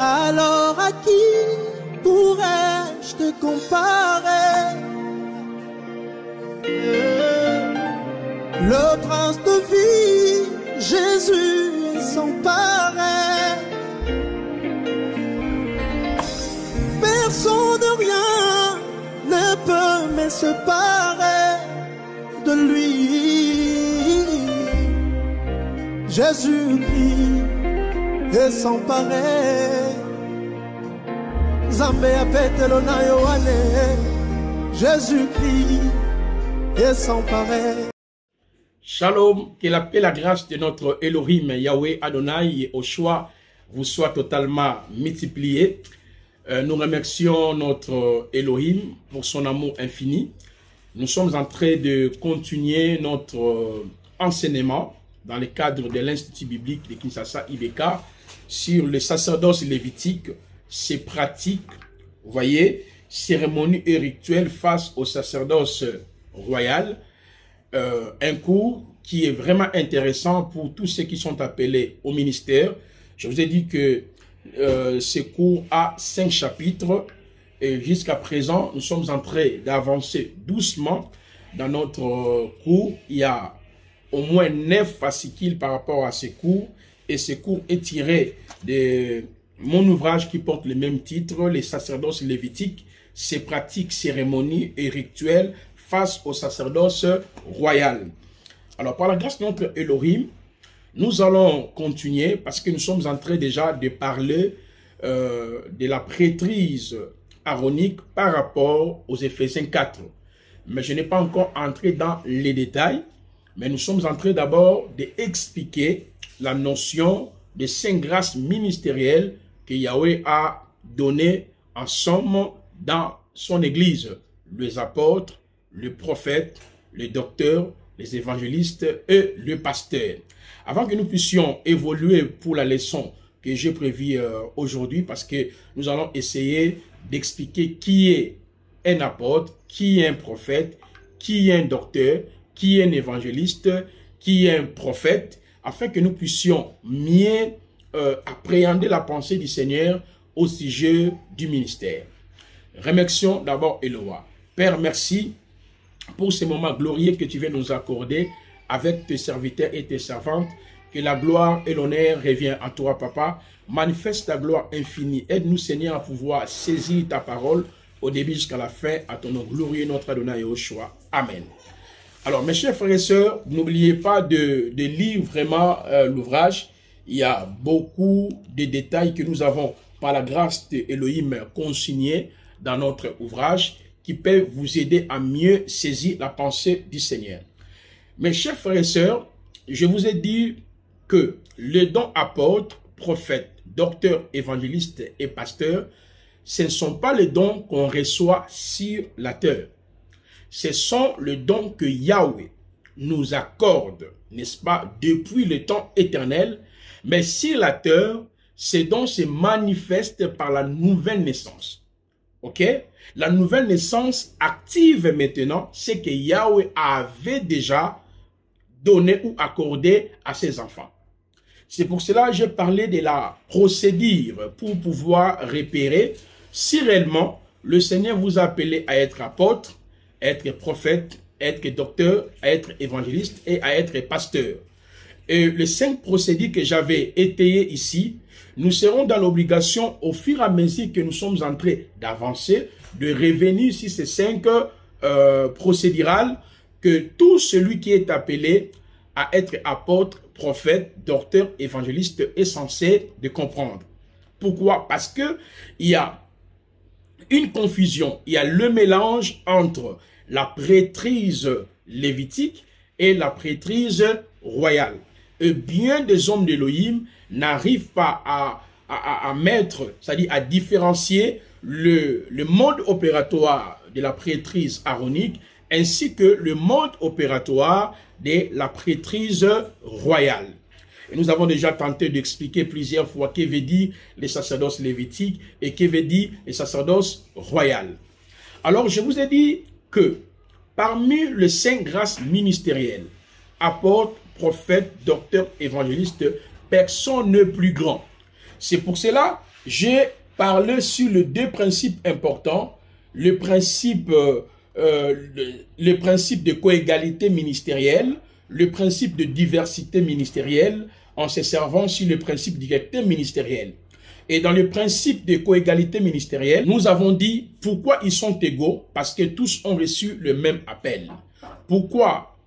Alors à qui pourrais-je te comparer? Le prince de vie, Jésus est sans pareil. Personne de rien ne peut me séparer de lui. Jésus-Christ est sans pareil. Zambé apetelo na Yohane. Jésus-Christ est sans pareil. Shalom, que la paix et la grâce de notre Elohim, Yahweh Adonai, au choix, vous soit totalement multiplié. Nous remercions notre Elohim pour son amour infini. Nous sommes en train de continuer notre enseignement dans le cadre de l'Institut biblique de Kinshasa IBK sur le sacerdoce lévitique, ses pratiques, vous voyez, cérémonies et rituels face au sacerdoce royal. Un cours qui est vraiment intéressant pour tous ceux qui sont appelés au ministère. Je vous ai dit que ce cours a 5 chapitres et jusqu'à présent, nous sommes en train d'avancer doucement dans notre cours. Il y a au moins 9 fascicules par rapport à ce cours et ce cours est tiré de mon ouvrage qui porte le même titre, les sacerdoces lévitiques, ses pratiques, cérémonies et rituels face au sacerdoce royal. Alors, par la grâce de notre Elohim, nous allons continuer parce que nous sommes en train déjà de parler de la prêtrise aaronique par rapport aux Éphésiens 4. Mais je n'ai pas encore entré dans les détails, mais nous sommes en train d'abord d'expliquer la notion de 5 grâces ministérielles que Yahweh a données en somme dans son Église, les apôtres, le prophète, le docteur, les évangélistes et le pasteur. Avant que nous puissions évoluer pour la leçon que j'ai prévue aujourd'hui, parce que nous allons essayer d'expliquer qui est un apôtre, qui est un prophète, qui est un docteur, qui est un évangéliste, qui est un prophète, afin que nous puissions mieux appréhender la pensée du Seigneur au sujet du ministère. Remercions d'abord Eloah. Père, merci pour ces moments glorieux que tu viens nous accorder avec tes serviteurs et tes servantes. Que la gloire et l'honneur reviennent à toi, Papa. Manifeste ta gloire infinie. Aide-nous, Seigneur, à pouvoir saisir ta parole au début jusqu'à la fin, à ton nom glorieux, notre Adonai Yahushua. Amen. Alors, mes chers frères et sœurs, n'oubliez pas de lire vraiment l'ouvrage. Il y a beaucoup de détails que nous avons, par la grâce d'Elohim, consignés dans notre ouvrage, qui peuvent vous aider à mieux saisir la pensée du Seigneur. Mes chers frères et sœurs, je vous ai dit que les dons apôtres, prophètes, docteurs, évangélistes et pasteurs, ce ne sont pas les dons qu'on reçoit sur la terre. Ce sont les dons que Yahweh nous accorde, n'est-ce pas, depuis le temps éternel, mais sur la terre, ces dons se manifestent par la nouvelle naissance. Ok? La nouvelle naissance active maintenant ce que Yahweh avait déjà donné ou accordé à ses enfants. C'est pour cela que j'ai parlé de la procédure pour pouvoir repérer si réellement le Seigneur vous a appelé à être apôtre, à être prophète, à être docteur, à être évangéliste et à être pasteur. Et les 5 procédures que j'avais étayées ici, nous serons dans l'obligation, au fur et à mesure que nous sommes en train d'avancer, de revenir sur ces 5 procédurales, que tout celui qui est appelé à être apôtre, prophète, docteur, évangéliste est censé de comprendre. Pourquoi? Parce que il y a une confusion, il y a le mélange entre la prêtrise lévitique et la prêtrise royale. Et bien des hommes d'Élohim n'arrivent pas à mettre, c'est-à-dire à différencier le mode opératoire de la prêtrise aaronique ainsi que le mode opératoire de la prêtrise royale. Et nous avons déjà tenté d'expliquer plusieurs fois que veut dire les sacerdoces lévitiques et que veut dire les sacerdoces royales. Alors, je vous ai dit que parmi les 5 grâces ministérielles, apôtres, prophètes, docteurs, évangélistes, personne n'est plus grand. C'est pour cela j'ai parlé sur les deux principes importants, le principe de coégalité ministérielle, le principe de diversité ministérielle, en se servant sur le principe d'égalité ministérielle. Et dans le principe de coégalité ministérielle, nous avons dit pourquoi ils sont égaux, parce que tous ont reçu le même appel. Pourquoi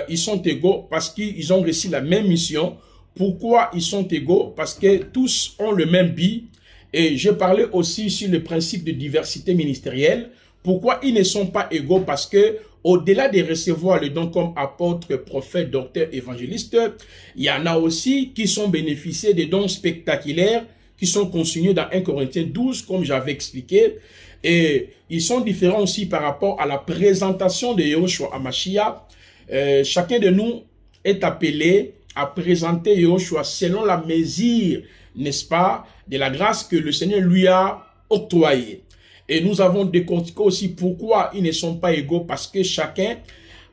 ils sont égaux? Parce qu'ils ont reçu la même mission. Pourquoi ils sont égaux? Parce que tous ont le même but. Et je parlais aussi sur le principe de diversité ministérielle. Pourquoi ils ne sont pas égaux? Parce que au-delà de recevoir le don comme apôtre, prophète, docteur, évangéliste, il y en a aussi qui sont bénéficiés des dons spectaculaires qui sont consignés dans 1 Corinthiens 12, comme j'avais expliqué. Et ils sont différents aussi par rapport à la présentation de Yahushua Hamashiach. Chacun de nous est appelé à présenter Yahushua selon la mesure, n'est-ce pas, de la grâce que le Seigneur lui a octroyée. Et nous avons décortiqué aussi pourquoi ils ne sont pas égaux, parce que chacun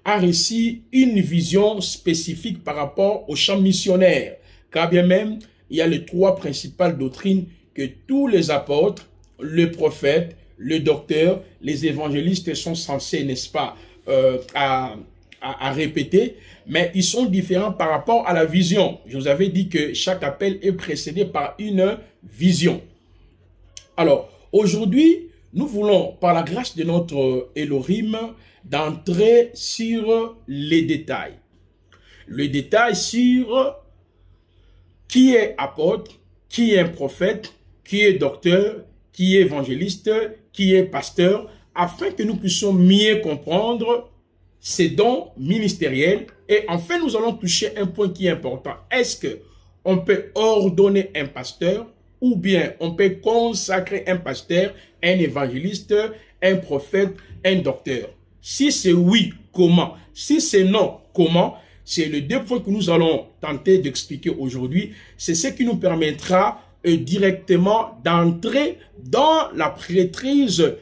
a reçu une vision spécifique par rapport au champ missionnaire. Car bien même, il y a les trois principales doctrines que tous les apôtres, le prophète, le docteur, les évangélistes sont censés, n'est-ce pas, à répéter, mais ils sont différents par rapport à la vision. Je vous avais dit que chaque appel est précédé par une vision. Alors, aujourd'hui, nous voulons, par la grâce de notre Elohim, d'entrer sur les détails. Le détail sur qui est apôtre, qui est un prophète, qui est docteur, qui est évangéliste, qui est pasteur, afin que nous puissions mieux comprendre ces dons ministériels. Et enfin, nous allons toucher un point qui est important. Est-ce que on peut ordonner un pasteur ou bien on peut consacrer un pasteur, un évangéliste, un prophète, un docteur? Si c'est oui, comment? Si c'est non, comment? C'est les deux points que nous allons tenter d'expliquer aujourd'hui. C'est ce qui nous permettra directement d'entrer dans la prêtrise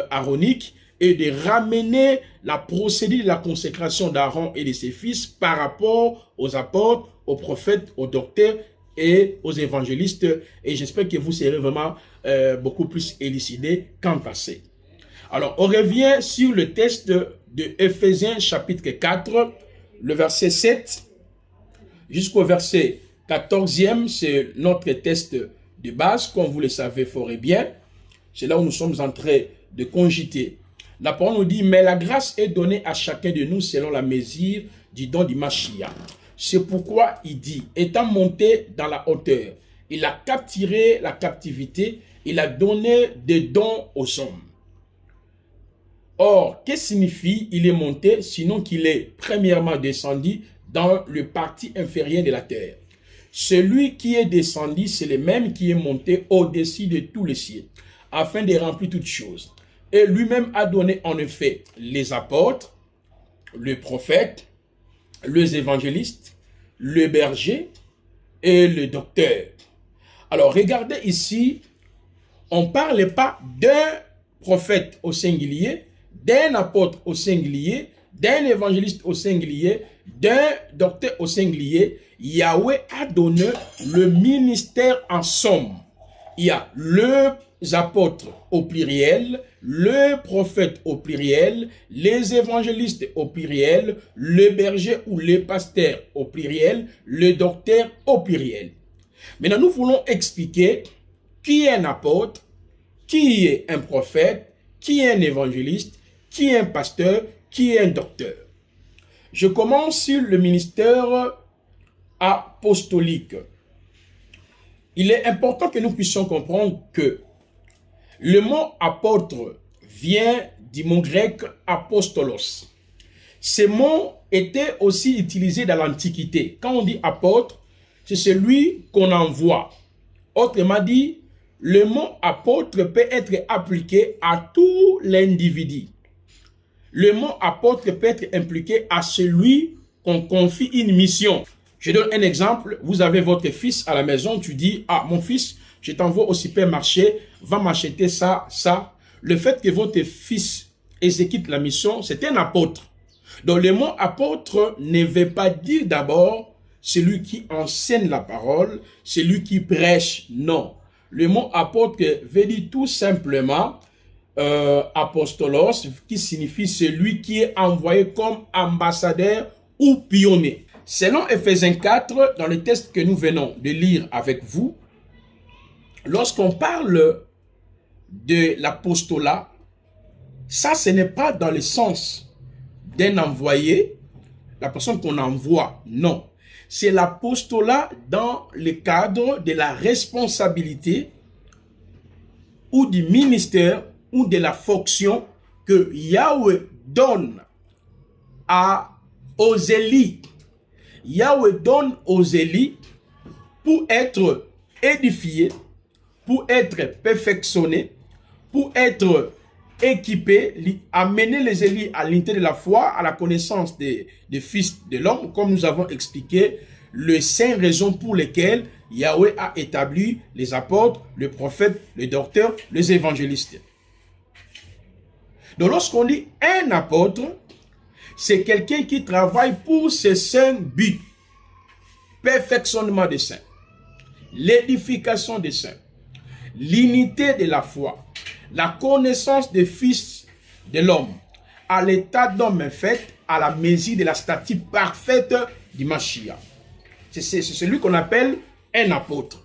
aaronique et de ramener la procédure de la consécration d'Aaron et de ses fils par rapport aux apôtres, aux prophètes, aux docteurs et aux évangélistes. Et j'espère que vous serez vraiment beaucoup plus élucidés quant à ça. Alors, on revient sur le texte de Éphésiens chapitre 4, le verset 7 jusqu'au verset 14e. C'est notre texte de base, comme vous le savez fort et bien. C'est là où nous sommes en train de cogiter. La parole nous dit, mais la grâce est donnée à chacun de nous selon la mesure du don du Mashiach. C'est pourquoi il dit, étant monté dans la hauteur, il a capturé la captivité, il a donné des dons aux hommes. Or, que signifie il est monté, sinon qu'il est premièrement descendu dans le parti inférieur de la terre? Celui qui est descendu, c'est le même qui est monté au-dessus de tous les cieux, afin de remplir toutes choses. Et lui-même a donné en effet les apôtres, le prophète, les évangélistes, le berger et le docteur. Alors regardez ici, on ne parle pas d'un prophète au singulier, d'un apôtre au singulier, d'un évangéliste au singulier, d'un docteur au singulier. Yahweh a donné le ministère en somme. Il y a les apôtres au pluriel, le prophète au pluriel, les évangélistes au pluriel, le berger ou les pasteurs au pluriel, le docteur au pluriel. Maintenant, nous voulons expliquer qui est un apôtre, qui est un prophète, qui est un évangéliste, qui est un pasteur, qui est un docteur. Je commence sur le ministère apostolique. Il est important que nous puissions comprendre que le mot apôtre vient du mot grec apostolos. Ce mot était aussi utilisé dans l'Antiquité. Quand on dit apôtre, c'est celui qu'on envoie. Autrement dit, le mot apôtre peut être appliqué à tout l'individu. Le mot apôtre peut être impliqué à celui qu'on confie une mission. Je donne un exemple. Vous avez votre fils à la maison. Tu dis, ah, mon fils, je t'envoie au supermarché, va m'acheter ça, ça. Le fait que votre fils exécute la mission, c'est un apôtre. Donc le mot apôtre ne veut pas dire d'abord celui qui enseigne la parole, celui qui prêche. Non. Le mot apôtre veut dire tout simplement apostolos, qui signifie celui qui est envoyé comme ambassadeur ou pionnier. Selon Éphésiens 4, dans le texte que nous venons de lire avec vous, lorsqu'on parle de l'apostolat, ça ce n'est pas dans le sens d'un envoyé, la personne qu'on envoie, non. C'est l'apostolat dans le cadre de la responsabilité ou du ministère ou de la fonction que Yahweh donne aux élites. Yahweh donne aux élites pour être édifiés, pour être perfectionnés, pour être équipés, amener les élites à l'unité de la foi, à la connaissance des fils de l'homme, comme nous avons expliqué, les 5 raisons pour lesquelles Yahweh a établi les apôtres, les prophètes, les docteurs, les évangélistes. Donc lorsqu'on dit un apôtre, c'est quelqu'un qui travaille pour ces 5 buts. Perfectionnement des saints, l'édification des saints, l'unité de la foi, la connaissance des fils de l'homme, à l'état d'homme fait, à la mesure de la stature parfaite du Mashiach. C'est celui qu'on appelle un apôtre.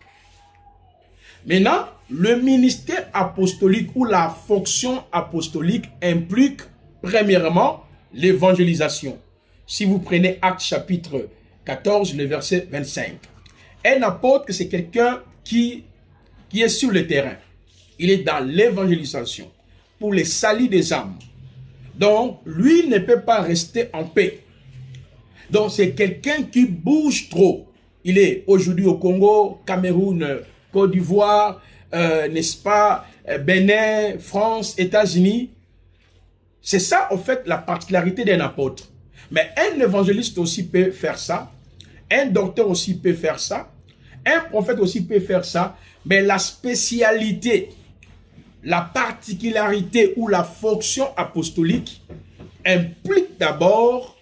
Maintenant, le ministère apostolique ou la fonction apostolique implique premièrement l'évangélisation. Si vous prenez Actes chapitre 14, le verset 25. Un apôtre, c'est quelqu'un qui est sur le terrain. Il est dans l'évangélisation pour les salut des âmes. Donc, lui ne peut pas rester en paix. Donc, c'est quelqu'un qui bouge trop. Il est aujourd'hui au Congo, Cameroun, Côte d'Ivoire, n'est-ce pas, Bénin, France, États-Unis. C'est ça, en fait, la particularité d'un apôtre. Mais un évangéliste aussi peut faire ça. Un docteur aussi peut faire ça. Un prophète aussi peut faire ça. Mais la spécialité, la particularité ou la fonction apostolique implique d'abord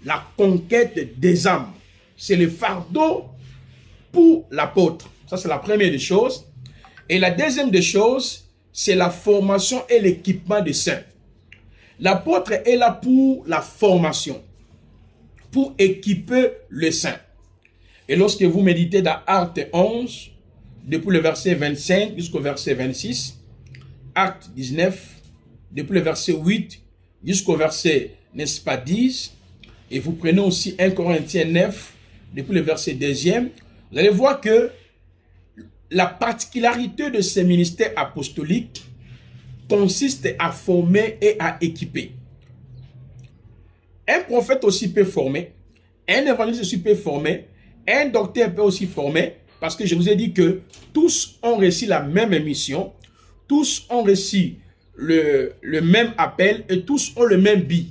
la conquête des âmes. C'est le fardeau pour l'apôtre. Ça, c'est la première des choses. Et la deuxième des choses, c'est la formation et l'équipement des saints. L'apôtre est là pour la formation, pour équiper le saint. Et lorsque vous méditez dans Actes 11, depuis le verset 25 jusqu'au verset 26, Actes 19, depuis le verset 8 jusqu'au verset, n'est-ce pas, 10, et vous prenez aussi 1 Corinthiens 9, depuis le verset 2e, vous allez voir que la particularité de ces ministères apostoliques consiste à former et à équiper. Un prophète aussi peut former, un évangéliste aussi peut former, un docteur peut aussi former, parce que je vous ai dit que tous ont reçu la même mission, tous ont reçu le même appel et tous ont le même but.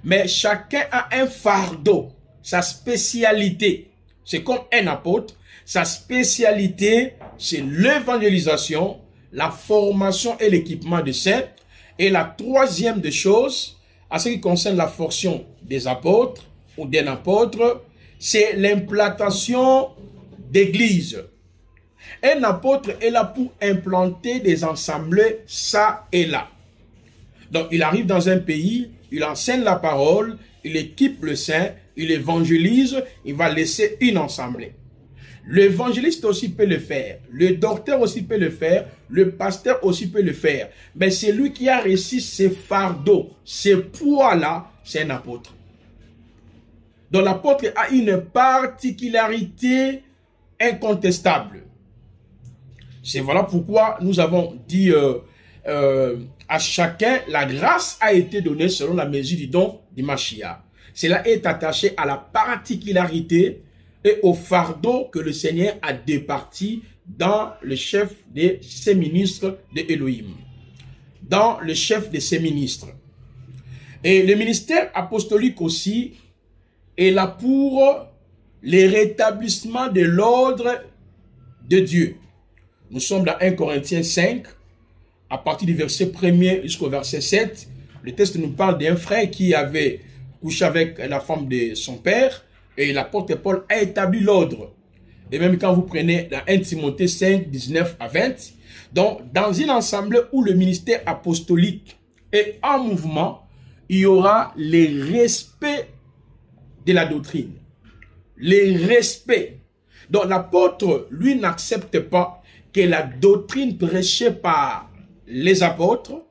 Mais chacun a un fardeau, sa spécialité. C'est comme un apôtre, sa spécialité, c'est l'évangélisation, la formation et l'équipement des saints. Et la troisième des choses, à ce qui concerne la fonction des apôtres ou d'un apôtre, c'est l'implantation d'églises. Un apôtre est là pour implanter des assemblées ça et là. Donc il arrive dans un pays, il enseigne la parole, il équipe le saint, il évangélise, il va laisser une assemblée. L'évangéliste aussi peut le faire, le docteur aussi peut le faire, le pasteur aussi peut le faire. Mais c'est lui qui a reçu ces fardeaux, ces poids-là, c'est un apôtre. Donc l'apôtre a une particularité incontestable. C'est voilà pourquoi nous avons dit à chacun, la grâce a été donnée selon la mesure du don du Mashiach. Cela est attaché à la particularité et au fardeau que le Seigneur a départi dans le chef de ses ministres de Elohim. Dans le chef de ses ministres. Et le ministère apostolique aussi est là pour le rétablissement de l'ordre de Dieu. Nous sommes dans 1 Corinthiens 5, à partir du verset 1er jusqu'au verset 7. Le texte nous parle d'un frère qui avait couché avec la femme de son père, et l'apôtre Paul a établi l'ordre. Et même quand vous prenez dans 1 Timothée 5, 19 à 20, donc dans une assemblée où le ministère apostolique est en mouvement, il y aura les respects de la doctrine. Les respects. Donc l'apôtre, lui, n'accepte pas que la doctrine prêchée par les apôtres,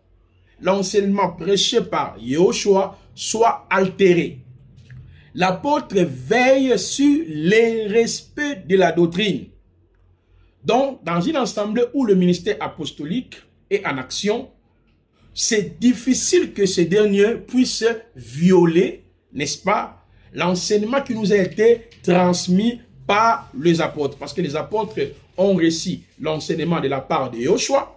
l'enseignement prêché par Yahushua, soit altéré. L'apôtre veille sur les respects de la doctrine. Donc, dans une assemblée où le ministère apostolique est en action, c'est difficile que ce dernier puisse violer, n'est-ce pas, l'enseignement qui nous a été transmis par les apôtres. Parce que les apôtres ont reçu l'enseignement de la part de Yahushua.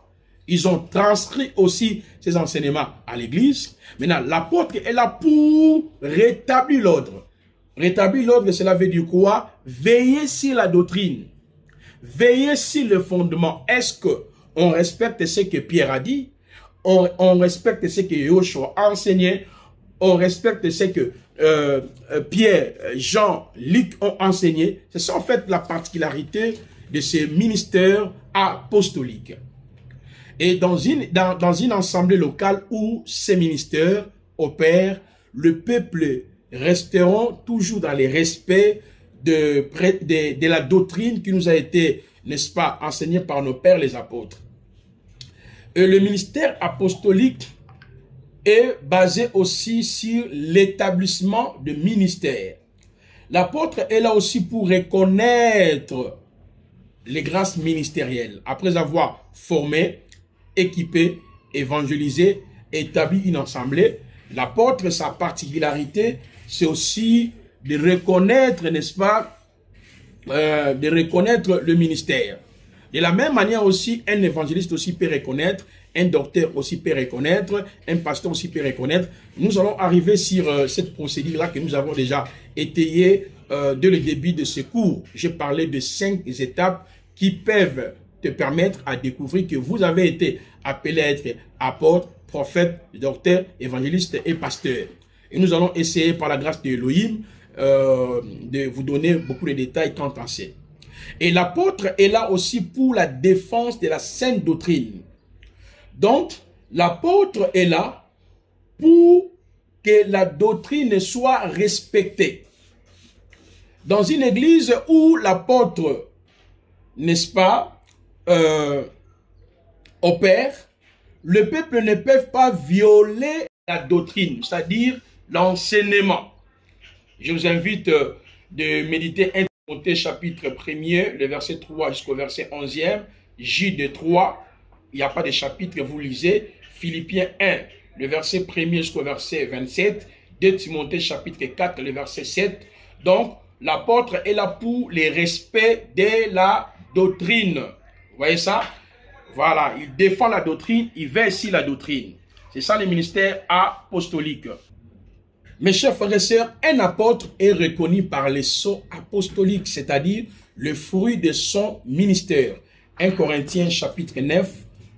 Ils ont transcrit aussi ces enseignements à l'église. Maintenant, l'apôtre est là pour rétablir l'ordre. Rétablir l'ordre, cela veut dire quoi? Veiller sur la doctrine. Veiller sur le fondement. Est-ce qu'on respecte ce que Pierre a dit? On respecte ce que Yahushua a enseigné? On respecte ce que Pierre, Jean, Luc ont enseigné? C'est ça en fait la particularité de ces ministères apostoliques. Et dans une assemblée locale où ces ministères opèrent, le peuple resteront toujours dans les respects de la doctrine qui nous a été, n'est-ce pas, enseignée par nos pères les apôtres. Et le ministère apostolique est basé aussi sur l'établissement de ministères. L'apôtre est là aussi pour reconnaître les grâces ministérielles. Après avoir formé, équipé, évangélisé, établi une assemblée, l'apôtre, sa particularité, c'est aussi de reconnaître, n'est-ce pas, de reconnaître le ministère. De la même manière aussi, un évangéliste aussi peut reconnaître, un docteur aussi peut reconnaître, un pasteur aussi peut reconnaître. Nous allons arriver sur cette procédure-là que nous avons déjà étayée dès le début de ce cours. J'ai parlé de 5 étapes qui peuvent te permettre à découvrir que vous avez été appelé à être apôtre, prophète, docteur, évangéliste et pasteur. Et nous allons essayer par la grâce de Elohim de vous donner beaucoup de détails quant à ça. Et l'apôtre est là aussi pour la défense de la sainte doctrine. Donc, l'apôtre est là pour que la doctrine soit respectée. Dans une église où l'apôtre, n'est-ce pas, opère, le peuple ne peut pas violer la doctrine, c'est-à-dire l'enseignement. Je vous invite de méditer 1 Timothée chapitre 1er, le verset 3 jusqu'au verset 11e, Jude 3, il n'y a pas de chapitre, vous lisez, Philippiens 1, le verset 1er jusqu'au verset 27, 2 Timothée chapitre 4, le verset 7. Donc, l'apôtre est là pour les respects de la doctrine. Vous voyez ça? Voilà, il défend la doctrine, il veille sur la doctrine. C'est ça le ministère apostolique. Mes chers frères et sœurs, un apôtre est reconnu par les sceaux apostoliques, c'est-à-dire le fruit de son ministère. 1 Corinthiens chapitre 9,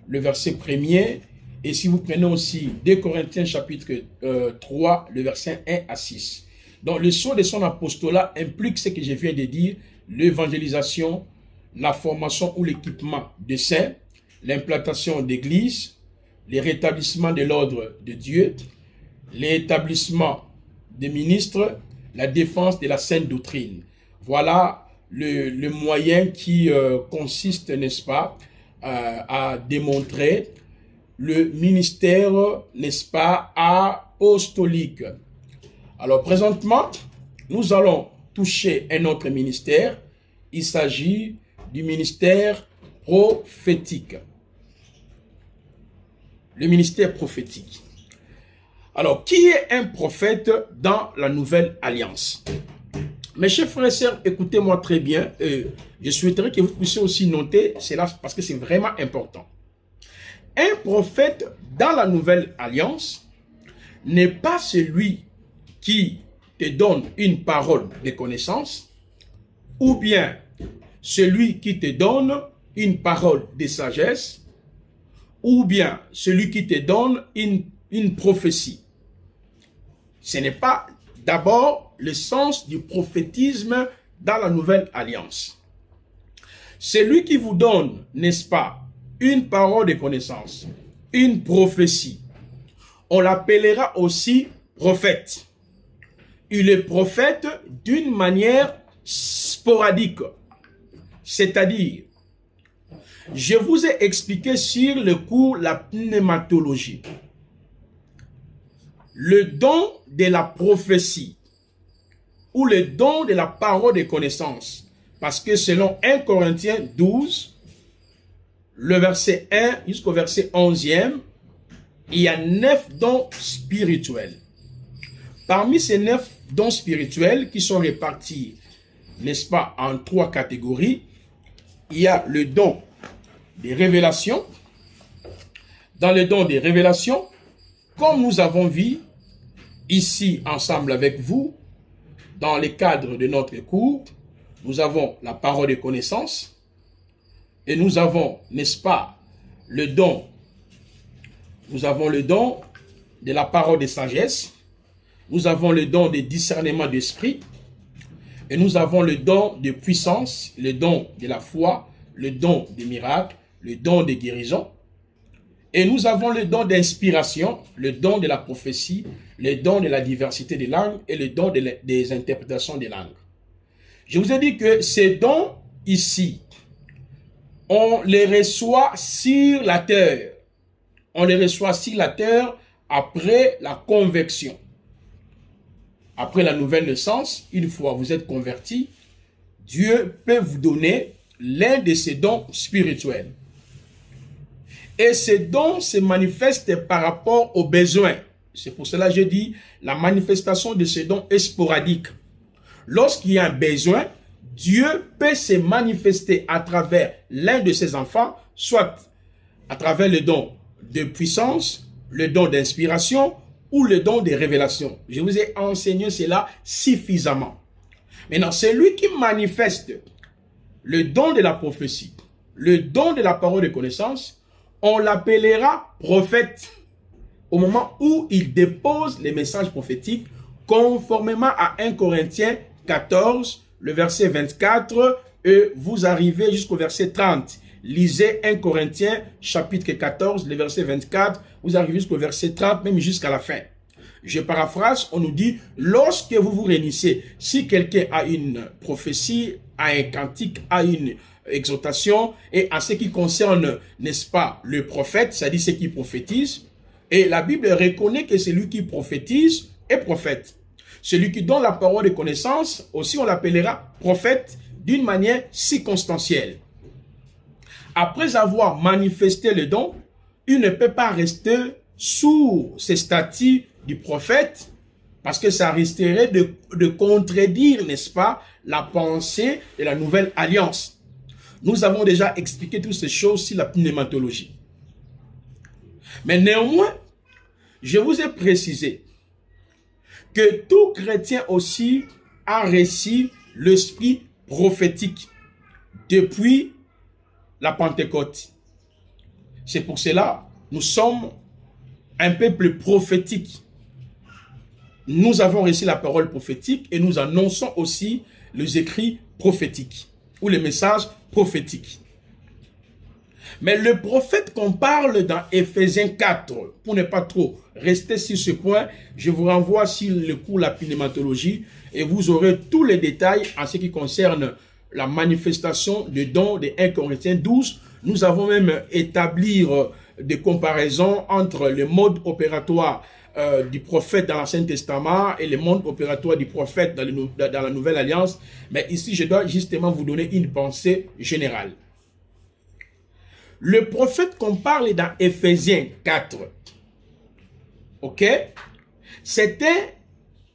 le verset 1er. Et si vous prenez aussi 2 Corinthiens chapitre 3, le verset 1 à 6. Donc le sceau de son apostolat implique ce que je viens de dire, l'évangélisation, la formation ou l'équipement des saints, l'implantation d'églises, le rétablissement de l'ordre de Dieu, l'établissement des ministres, la défense de la sainte doctrine. Voilà le moyen qui consiste, n'est-ce pas, à démontrer le ministère, n'est-ce pas, apostolique. Alors présentement, nous allons toucher un autre ministère. Il s'agit du ministère prophétique. Le ministère prophétique. Alors, qui est un prophète dans la nouvelle alliance? Mes chers frères et sœurs, écoutez-moi très bien. Je souhaiterais que vous puissiez aussi noter cela parce que c'est vraiment important. Un prophète dans la nouvelle alliance n'est pas celui qui te donne une parole de connaissance ou bien celui qui te donne une parole de sagesse ou bien celui qui te donne une prophétie. Ce n'est pas d'abord le sens du prophétisme dans la nouvelle alliance. C'est lui qui vous donne, n'est-ce pas, une parole de connaissance, une prophétie. On l'appellera aussi prophète. Il est prophète d'une manière sporadique. C'est-à-dire, je vous ai expliqué sur le cours la pneumatologie. Le don de la prophétie ou le don de la parole de connaissance. Parce que selon 1 Corinthiens 12, le verset 1 jusqu'au verset 11e, il y a 9 dons spirituels. Parmi ces 9 dons spirituels qui sont répartis, n'est-ce pas, en 3 catégories, il y a le don des révélations. Dans le don des révélations, comme nous avons vu ici ensemble avec vous, dans le cadre de notre cours, nous avons la parole de connaissance et nous avons, n'est-ce pas, le don. Nous avons le don de la parole de sagesse, nous avons le don de discernement d'esprit et nous avons le don de puissance, le don de la foi, le don des miracles, le don de guérison. Et nous avons le don d'inspiration, le don de la prophétie, le don de la diversité des langues et le don des interprétations des langues. Je vous ai dit que ces dons ici, on les reçoit sur la terre. On les reçoit sur la terre après la conversion. Après la nouvelle naissance, une fois vous êtes converti, Dieu peut vous donner l'un de ces dons spirituels. Et ces dons se manifestent par rapport aux besoins. C'est pour cela que je dis, la manifestation de ces dons est sporadique. Lorsqu'il y a un besoin, Dieu peut se manifester à travers l'un de ses enfants, soit à travers le don de puissance, le don d'inspiration ou le don de révélation. Je vous ai enseigné cela suffisamment. Maintenant, c'est lui qui manifeste le don de la prophétie, le don de la parole de connaissance. On l'appellera prophète au moment où il dépose les messages prophétiques conformément à 1 Corinthiens 14, le verset 24, et vous arrivez jusqu'au verset 30. Lisez 1 Corinthiens chapitre 14, le verset 24, vous arrivez jusqu'au verset 30, même jusqu'à la fin. Je paraphrase, on nous dit, lorsque vous vous réunissez, si quelqu'un a une prophétie, a un cantique, a une exhortation, et en ce qui concerne, n'est-ce pas, le prophète, c'est-à-dire ce qui prophétise, et la Bible reconnaît que celui qui prophétise est prophète. Celui qui donne la parole de connaissance, aussi on l'appellera prophète d'une manière circonstancielle. Après avoir manifesté le don, il ne peut pas rester sous ces statuts du prophète, parce que ça risquerait de contredire, n'est-ce pas, la pensée de la nouvelle alliance. Nous avons déjà expliqué toutes ces choses sur la pneumatologie. Mais néanmoins, je vous ai précisé que tout chrétien aussi a reçu l'esprit prophétique depuis la Pentecôte. C'est pour cela nous sommes un peuple prophétique. Nous avons reçu la parole prophétique et nous annonçons aussi les écrits prophétiques ou les messages prophétiques. Mais le prophète qu'on parle dans Éphésiens 4, pour ne pas trop rester sur ce point, je vous renvoie sur le cours la pneumatologie et vous aurez tous les détails en ce qui concerne la manifestation de dons de 1 Corinthiens 12. Nous avons même établi des comparaisons entre le mode opératoire du prophète dans l'Ancien Testament et le mode opératoire du prophète dans la Nouvelle Alliance. Mais ici, je dois justement vous donner une pensée générale. Le prophète qu'on parle dans Éphésiens 4, ok, c'était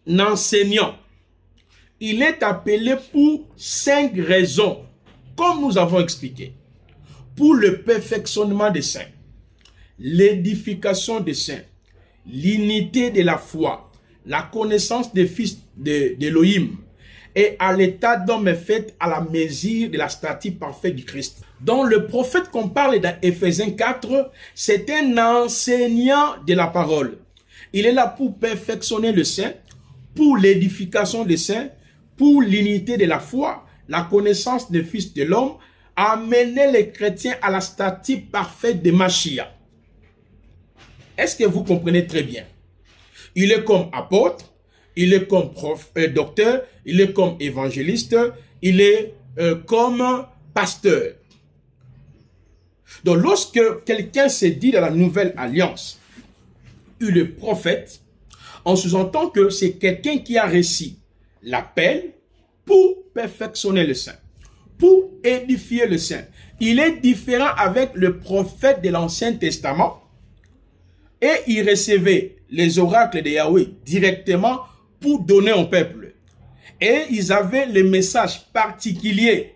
un enseignant. Il est appelé pour 5 raisons, comme nous avons expliqué. Pour le perfectionnement des saints, l'édification des saints, l'unité de la foi, la connaissance des fils d'Élohim, et à l'état d'homme fait à la mesure de la stature parfaite du Christ. Donc le prophète qu'on parle dans Éphésiens 4, c'est un enseignant de la parole. Il est là pour perfectionner le saint, pour l'édification des saints, pour l'unité de la foi, la connaissance des fils de l'homme, amener les chrétiens à la stature parfaite de Mashiach. Est-ce que vous comprenez très bien? Il est comme apôtre, il est comme docteur, il est comme évangéliste, il est comme pasteur. Donc lorsque quelqu'un se dit dans la nouvelle alliance, il est prophète, on sous-entend que c'est quelqu'un qui a reçu l'appel pour perfectionner le saint, pour édifier le saint. Il est différent avec le prophète de l'Ancien Testament et il recevait les oracles de Yahweh directement pour donner au peuple. Et ils avaient le message particulier,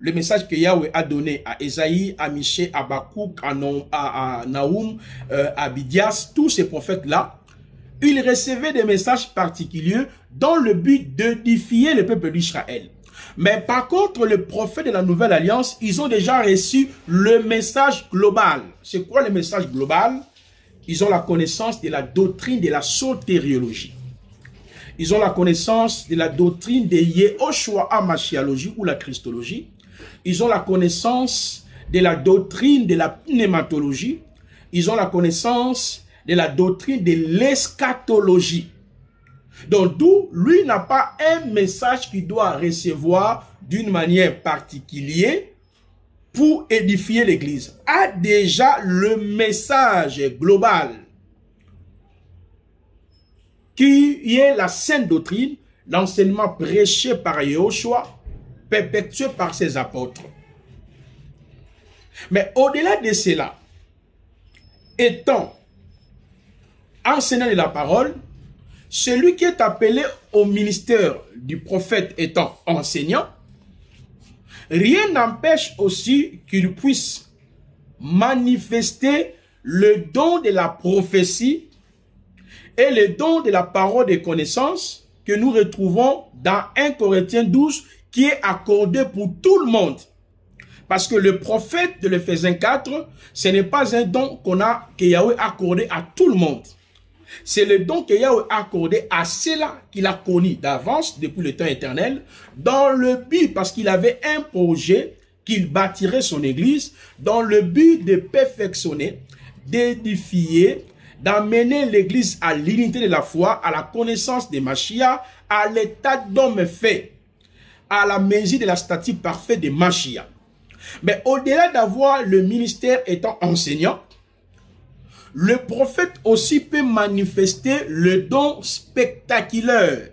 le message que Yahweh a donné à Esaïe, à Michée, à Bakouk, à Naoum, à Abidias, tous ces prophètes-là. Ils recevaient des messages particuliers dans le but d'édifier le peuple d'Israël. Mais par contre, les prophètes de la Nouvelle Alliance, ils ont déjà reçu le message global. C'est quoi le message global? Ils ont la connaissance de la doctrine de la sotériologie. Ils ont la connaissance de la doctrine de Yehoshua HaMashiachologie ou la Christologie. Ils ont la connaissance de la doctrine de la pneumatologie. Ils ont la connaissance de la doctrine de l'eschatologie. Donc, d'où lui n'a pas un message qu'il doit recevoir d'une manière particulière pour édifier l'Église. A déjà le message global qui est la sainte doctrine, l'enseignement prêché par Yehoshua, perpétué par ses apôtres. Mais au-delà de cela, étant enseignant de la parole, celui qui est appelé au ministère du prophète étant enseignant, rien n'empêche aussi qu'il puisse manifester le don de la prophétie et le don de la parole de connaissance que nous retrouvons dans 1 Corinthiens 12 qui est accordé pour tout le monde. Parce que le prophète de l'Éphésiens 4, ce n'est pas un don que Yahweh a accordé à tout le monde. C'est le don que Yahweh a accordé à ceux-là qu'il a connus d'avance depuis le temps éternel, dans le but, parce qu'il avait un projet, qu'il bâtirait son église, dans le but de perfectionner, d'édifier, d'amener l'église à l'unité de la foi, à la connaissance de Mashiach, à l'état d'homme fait, à la mesure de la stature parfaite de Mashiach. Mais au-delà d'avoir le ministère étant enseignant, le prophète aussi peut manifester le don spectaculaire.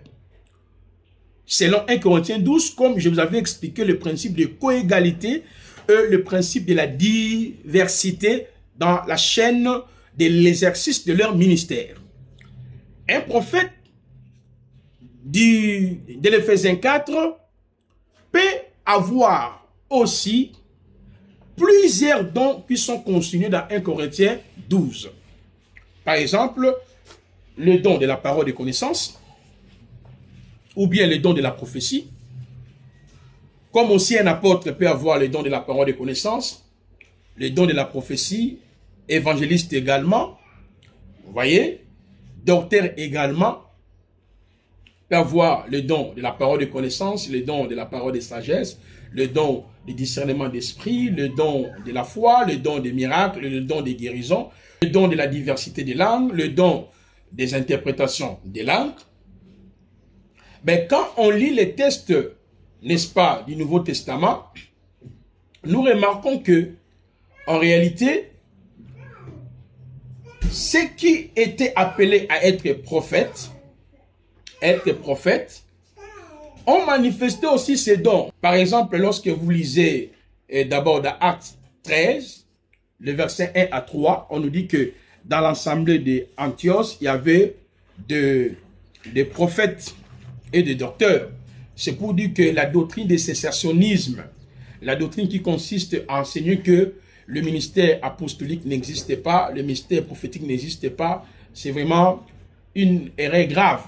Selon 1 Corinthiens 12, comme je vous avais expliqué le principe de coégalité et le principe de la diversité dans la chaîne de l'exercice de leur ministère. Un prophète de l'Éphésiens 4 peut avoir aussi plusieurs dons qui sont consignés dans 1 Corinthiens 12. Par exemple, le don de la parole de connaissance, ou bien le don de la prophétie. Comme aussi un apôtre peut avoir le don de la parole de connaissance, le don de la prophétie, évangéliste également, vous voyez, docteur également, peut avoir le don de la parole de connaissance, le don de la parole de sagesse, le don de discernement d'esprit, le don de la foi, le don des miracles, le don des guérisons, le don de la diversité des langues, le don des interprétations des langues. Mais quand on lit les textes, n'est-ce pas, du Nouveau Testament, nous remarquons que, en réalité, ceux qui étaient appelés à être prophètes, ont manifesté aussi ces dons. Par exemple, lorsque vous lisez d'abord dans Actes 13, le verset 1 à 3, on nous dit que dans l'assemblée d'Antioche, il y avait des prophètes et des docteurs. C'est pour dire que la doctrine du cessationnisme, la doctrine qui consiste à enseigner que le ministère apostolique n'existait pas, le ministère prophétique n'existait pas, c'est vraiment une erreur grave.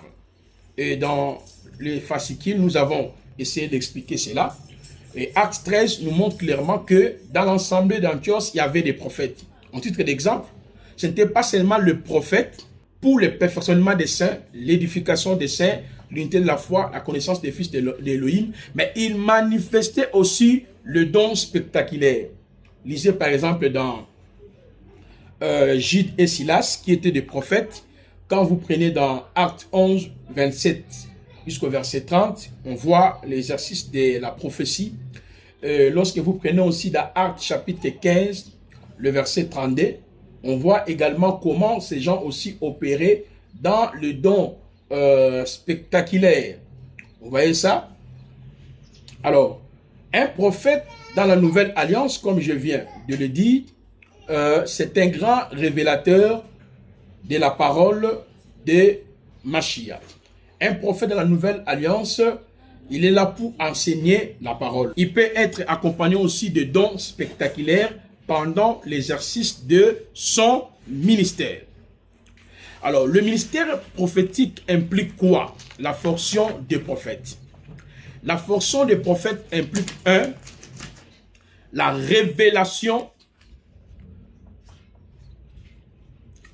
Et dans les fascicules, nous avons essayé d'expliquer cela. Et Acte 13 nous montre clairement que dans l'ensemble d'Antioche, il y avait des prophètes. En titre d'exemple, ce n'était pas seulement le prophète pour le perfectionnement des saints, l'édification des saints, l'unité de la foi, la connaissance des fils d'Élohim, mais il manifestait aussi le don spectaculaire. Lisez par exemple dans Jude et Silas, qui étaient des prophètes. Quand vous prenez dans Actes 11, 27 jusqu'au verset 30, on voit l'exercice de la prophétie. Lorsque vous prenez aussi dans Actes chapitre 15, le verset 32, on voit également comment ces gens aussi opéraient dans le don spectaculaire. Vous voyez ça? Alors, un prophète dans la nouvelle alliance, comme je viens de le dire, c'est un grand révélateur de la parole de Mashiach. Un prophète dans la nouvelle alliance, il est là pour enseigner la parole. Il peut être accompagné aussi de dons spectaculaires pendant l'exercice de son ministère. Alors, le ministère prophétique implique quoi? La fonction des prophètes. La fonction des prophètes implique 1. La révélation.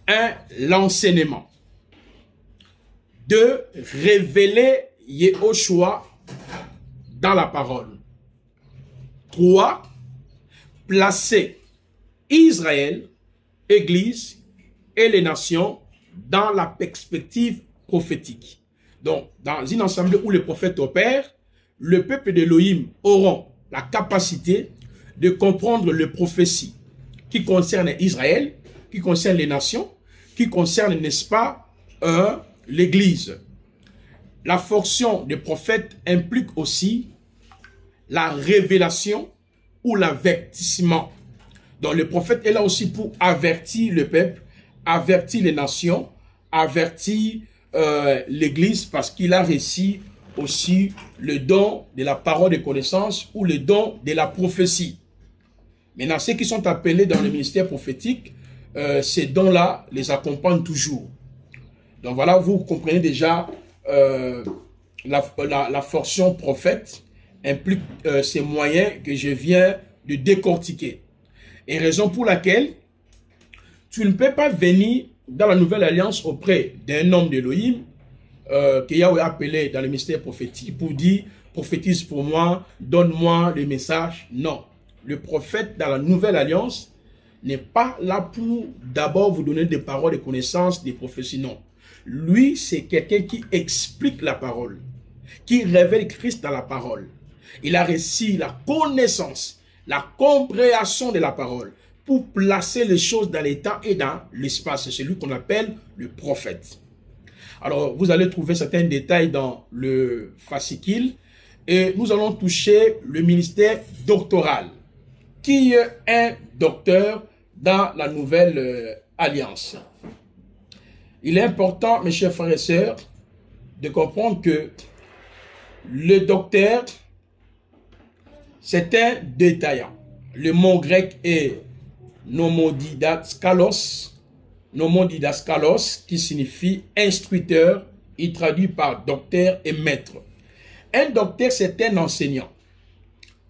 1. L'enseignement. 2. Révéler Yehoshua dans la parole. 3. Placer Israël, Église et les nations dans la perspective prophétique. Donc, dans une assemblée où les prophètes opèrent, le peuple d'Élohim auront la capacité de comprendre les prophéties qui concernent Israël, qui concernent les nations, qui concernent, n'est-ce pas, l'Église. La fonction des prophètes implique aussi la révélation ou l'avertissement. Donc le prophète est là aussi pour avertir le peuple, avertir les nations, avertir l'Église, parce qu'il a reçu aussi le don de la parole de connaissance ou le don de la prophétie. Maintenant, ceux qui sont appelés dans le ministère prophétique, ces dons-là les accompagnent toujours. Donc voilà, vous comprenez déjà la fonction prophète implique ces moyens que je viens de décortiquer. Et raison pour laquelle tu ne peux pas venir dans la nouvelle alliance auprès d'un homme d'Élohim que Yahweh a appelé dans le ministère prophétique pour dire prophétise pour moi, donne-moi le message. Non, le prophète dans la nouvelle alliance n'est pas là pour d'abord vous donner des paroles de connaissance, des prophéties. Non, lui c'est quelqu'un qui explique la parole, qui révèle Christ dans la parole. Il a reçu la connaissance, la compréhension de la parole pour placer les choses dans les temps et dans l'espace. C'est celui qu'on appelle le prophète. Alors, vous allez trouver certains détails dans le fascicule et nous allons toucher le ministère doctoral. Qui est un docteur dans la nouvelle alliance? Il est important, mes chers frères et sœurs, de comprendre que le docteur, c'est un détaillant. Le mot grec est nomodidaskalos, qui signifie instructeur. Il traduit par docteur et maître. Un docteur, c'est un enseignant.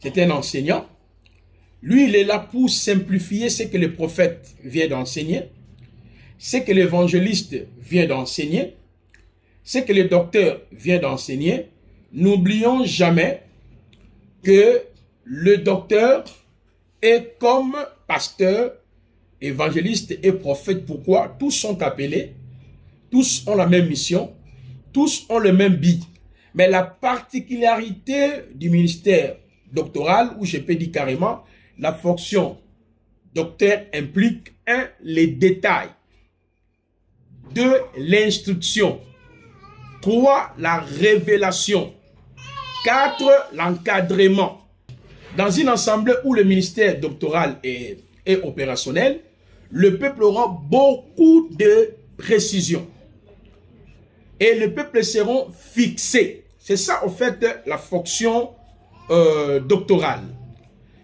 C'est un enseignant. Lui, il est là pour simplifier ce que le prophète vient d'enseigner, ce que l'évangéliste vient d'enseigner, ce que le docteur vient d'enseigner. N'oublions jamais que le docteur est comme pasteur, évangéliste et prophète. Pourquoi? Tous sont appelés, tous ont la même mission, tous ont le même but. Mais la particularité du ministère doctoral, ou je peux dire carrément, la fonction docteur implique 1. Les détails, 2. L'instruction, 3. La révélation, 4. L'encadrement. Dans une assemblée où le ministère doctoral est opérationnel, le peuple aura beaucoup de précision. Et le peuple seront fixés. C'est ça, en fait, la fonction doctorale.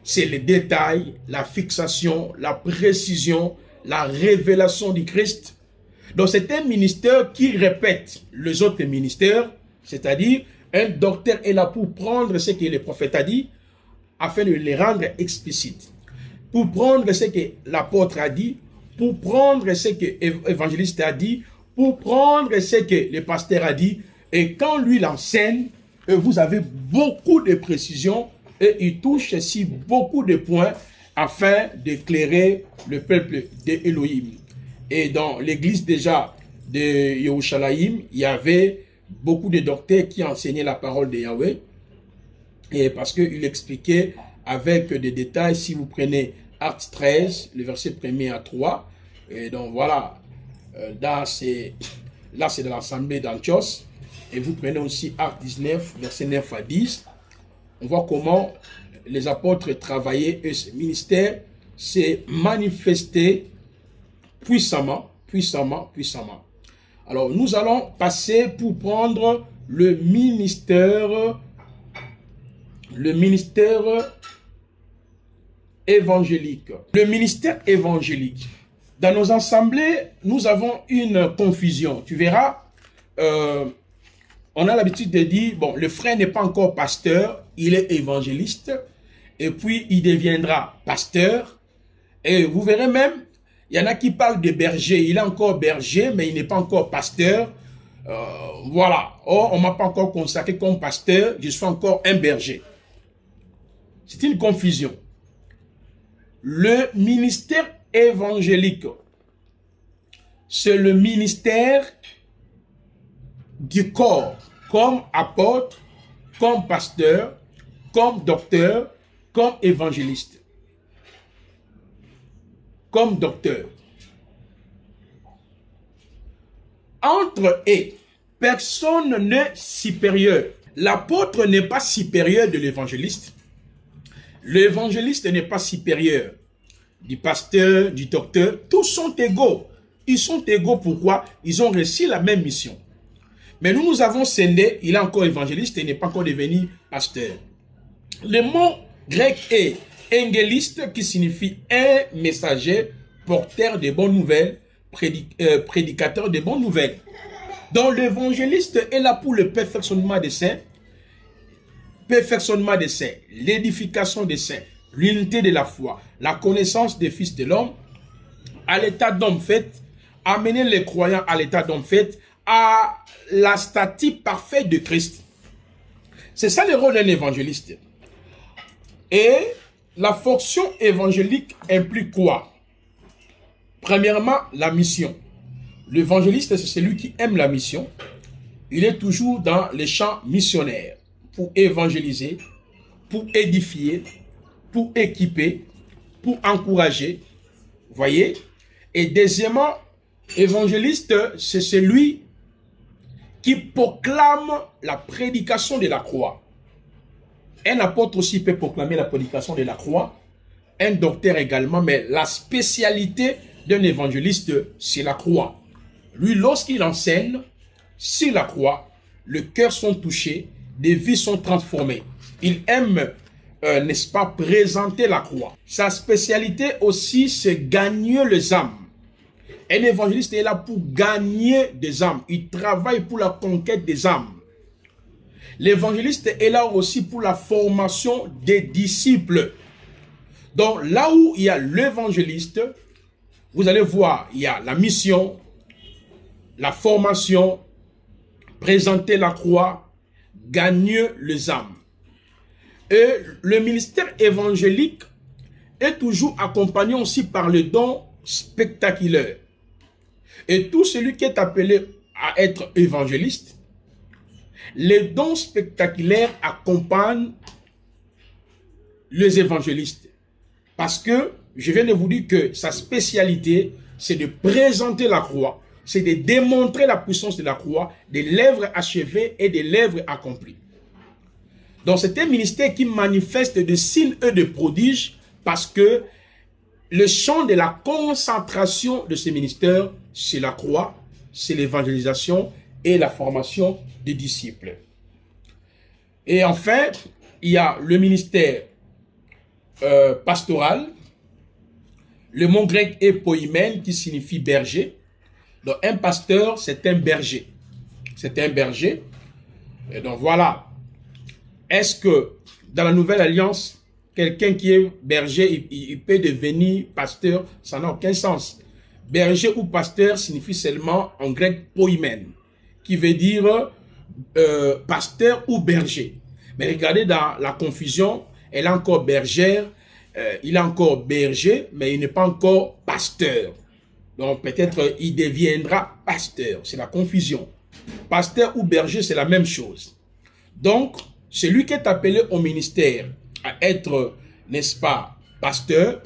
C'est les détails, la fixation, la précision, la révélation du Christ. Donc, c'est un ministère qui répète les autres ministères, c'est-à-dire, un docteur est là pour prendre ce que le prophète a dit, afin de les rendre explicites. Pour prendre ce que l'apôtre a dit, pour prendre ce que l'évangéliste a dit, pour prendre ce que le pasteur a dit, Et quand lui l'enseigne, vous avez beaucoup de précisions et il touche aussi beaucoup de points afin d'éclairer le peuple d'Élohim. Et dans l'église déjà de Yerushalayim, il y avait beaucoup de docteurs qui enseignaient la parole de Yahweh. Et parce qu'il expliquait avec des détails, si vous prenez Actes 13, le verset 1er à 3, et donc voilà, là c'est de l'assemblée d'Antioche, et vous prenez aussi Actes 19, verset 9 à 10, on voit comment les apôtres travaillaient et ce ministère s'est manifesté puissamment. Alors nous allons passer pour prendre le ministère évangélique. Le ministère évangélique. Dans nos assemblées, nous avons une confusion. Tu verras, on a l'habitude de dire, bon, le frère n'est pas encore pasteur, il est évangéliste, et puis il deviendra pasteur. Et vous verrez même, il y en a qui parlent de berger, il est encore berger, mais il n'est pas encore pasteur. Voilà, on ne m'a pas encore consacré comme pasteur, je suis encore un berger. C'est une confusion. Le ministère évangélique, c'est le ministère du corps, comme apôtre, comme pasteur, comme docteur, comme évangéliste. Comme docteur. Entre eux, personne n'est supérieur. L'apôtre n'est pas supérieur de l'évangéliste. L'évangéliste n'est pas supérieur du pasteur, du docteur. Tous sont égaux. Ils sont égaux pourquoi? Ils ont reçu la même mission. Mais nous avons scindé, il est encore évangéliste et n'est pas encore devenu pasteur. Le mot grec est évangéliste qui signifie un messager, porteur de bonnes nouvelles, prédicateur de bonnes nouvelles. Donc l'évangéliste est là pour le perfectionnement des saints, l'édification des saints, l'unité de la foi, la connaissance des fils de l'homme, à l'état d'homme fait, amener les croyants à l'état d'homme fait, à la stature parfaite de Christ. C'est ça le rôle d'un évangéliste. Et la fonction évangélique implique quoi? Premièrement, la mission. L'évangéliste, c'est celui qui aime la mission. Il est toujours dans les champs missionnaires pour évangéliser, pour édifier, pour équiper, pour encourager. Vous voyez? Et deuxièmement, évangéliste, c'est celui qui proclame la prédication de la croix. Un apôtre aussi peut proclamer la prédication de la croix, un docteur également, mais la spécialité d'un évangéliste, c'est la croix. Lui, lorsqu'il enseigne sur la croix, les cœurs sont touchés, des vies sont transformées. Il aime, n'est-ce pas, présenter la croix. Sa spécialité aussi, c'est gagner les âmes. Un évangéliste est là pour gagner des âmes. Il travaille pour la conquête des âmes. L'évangéliste est là aussi pour la formation des disciples. Donc là où il y a l'évangéliste, vous allez voir, il y a la mission, la formation, présenter la croix, gagner les âmes. Et le ministère évangélique est toujours accompagné aussi par le don spectaculaire. Et tout celui qui est appelé à être évangéliste, les dons spectaculaires accompagnent les évangélistes. Parce que, je viens de vous dire que sa spécialité, c'est de présenter la croix, c'est de démontrer la puissance de la croix, des lèvres achevées et des lèvres accomplies. Donc c'est un ministère qui manifeste de signes et de prodiges parce que le champ de la concentration de ce ministère, c'est la croix, c'est l'évangélisation et la formation des disciples. Et enfin, il y a le ministère pastoral. Le mot grec est poimen qui signifie berger. Donc un pasteur, c'est un berger. C'est un berger. Et donc voilà. Est-ce que dans la nouvelle alliance, quelqu'un qui est berger, il peut devenir pasteur? Ça n'a aucun sens. Berger ou pasteur signifie seulement en grec poimen, qui veut dire pasteur ou berger. Mais regardez dans la confusion, elle est encore bergère, il est encore berger, mais il n'est pas encore pasteur. Donc peut-être il deviendra pasteur. C'est la confusion. Pasteur ou berger, c'est la même chose. Donc, celui qui est appelé au ministère à être, n'est-ce pas, pasteur,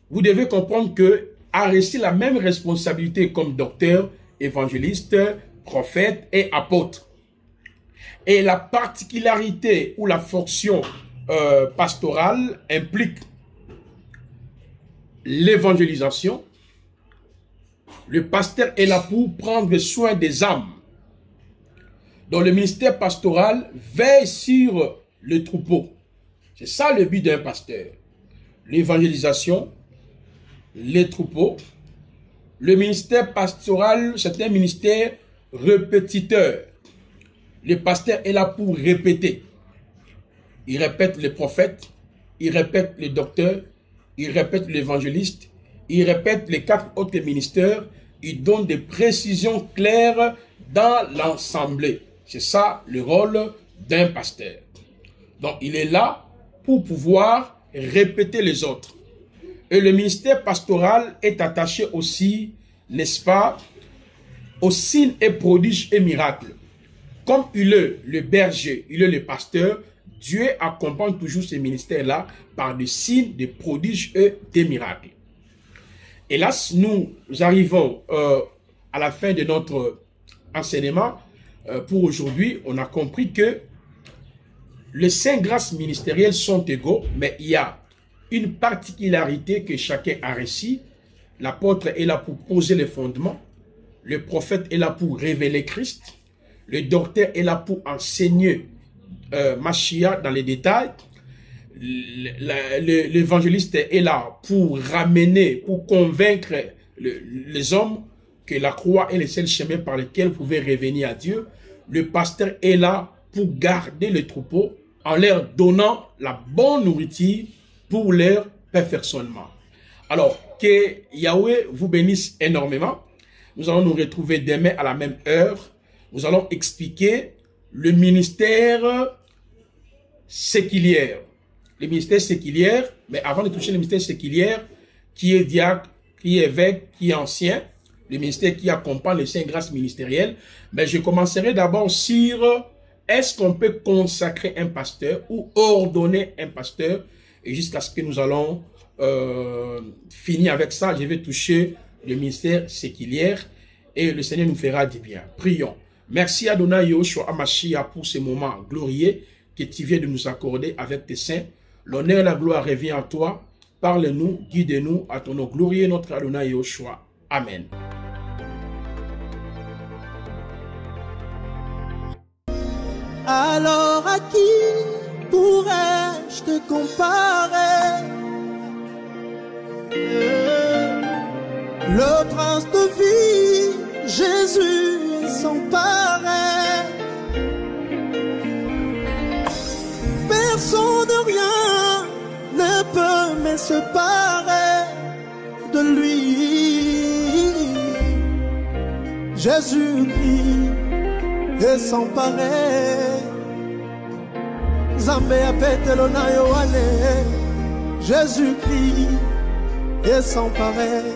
vous devez comprendre que a reçu la même responsabilité comme docteur, évangéliste, prophète et apôtre. Et la particularité ou la fonction pastorale implique l'évangélisation. Le pasteur est là pour prendre soin des âmes. Donc le ministère pastoral veille sur le troupeau. C'est ça le but d'un pasteur. L'évangélisation, les troupeaux. Le ministère pastoral, c'est un ministère répétiteur. Le pasteur est là pour répéter. Il répète les prophètes, il répète les docteurs, il répète l'évangéliste, il répète les 4 autres ministères, il donne des précisions claires dans l'assemblée. C'est ça le rôle d'un pasteur. Donc il est là pour pouvoir répéter les autres. Et le ministère pastoral est attaché aussi, n'est-ce pas, aux signes et prodiges et miracles. Comme il est le berger, il est le pasteur, Dieu accompagne toujours ces ministères-là par des signes, des prodiges et des miracles. Et là, nous arrivons à la fin de notre enseignement. Pour aujourd'hui, on a compris que les 5 grâces ministérielles sont égaux, mais il y a une particularité que chacun a reçue. L'apôtre est là pour poser les fondements. Le prophète est là pour révéler Christ. Le docteur est là pour enseigner Mashiach dans les détails. L'évangéliste est là pour ramener, pour convaincre les hommes que la croix est le seul chemin par lequel vous pouvez revenir à Dieu. Le pasteur est là pour garder le troupeau en leur donnant la bonne nourriture pour leur perfectionnement. Alors, que Yahweh vous bénisse énormément. Nous allons nous retrouver demain à la même heure. Nous allons expliquer le ministère séculière. Le ministère séculière, mais avant de toucher le ministère séculière, qui est diacre, qui est évêque, qui est ancien, le ministère qui accompagne les 5 grâces ministérielles, mais je commencerai d'abord sur est-ce qu'on peut consacrer un pasteur ou ordonner un pasteur, et jusqu'à ce que nous allons finir avec ça, je vais toucher le ministère séculière et le Seigneur nous fera du bien. Prions. Merci Adonai Yahushua Hamashiach pour ce moment glorieux que tu viens de nous accorder avec tes saints. L'honneur et la gloire revient à toi. Parle-nous, guide-nous à ton nom glorieux, notre Adonai Yahushua. Amen. Alors à qui pourrais-je te comparer? Le prince de vie, Jésus est sans pareil. Personne de rien ne peut me séparer de lui. Jésus-Christ est sans pareil. Zambé apetelo na yoane. Jésus-Christ est sans pareil.